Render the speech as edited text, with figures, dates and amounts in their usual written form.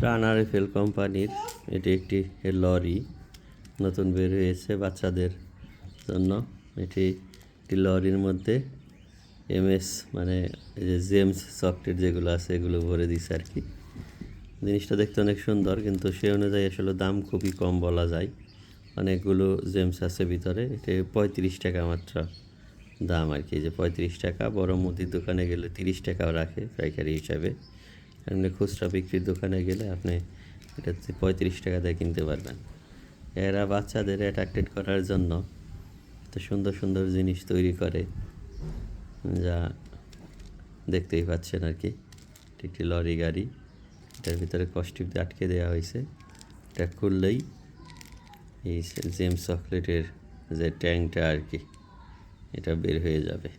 প্রাণ আরএফএল কোম্পানির এটি একটি লরি নতুন বের হয়েছে বাচ্চাদের জন্য। এটি একটি লরির মধ্যে এমএস মানে এই যে জেমস চকলেট যেগুলো আছে এগুলো ভরে দিছে আর কি। জিনিসটা দেখতে অনেক সুন্দর, কিন্তু সে অনুযায়ী আসলে দাম খুবই কম বলা যায়। অনেকগুলো জেমস আছে ভিতরে। এটি 35 টাকা মাত্র দাম আর কি। যে 35 টাকা, বড় মুদির দোকানে গেলে 30 টাকাও রাখে পাইকারি হিসাবে। এমনি খুচরা বিক্রির দোকানে গেলে আপনি এটা 35 টাকা দিয়ে কিনতে পারবেন। এরা বাচ্চাদের অ্যাট্রাক্টেড করার জন্য এত সুন্দর সুন্দর জিনিস তৈরি করে, যা দেখতেই পাচ্ছেন আর কি। একটি লরি গাড়ি, এটার ভিতরে কস্টিপ দিয়ে আটকে দেওয়া হয়েছে। এটা খুললেই এই জেমস চকলেটের যে ট্যাঙ্কটা আর কি, এটা বের হয়ে যাবে।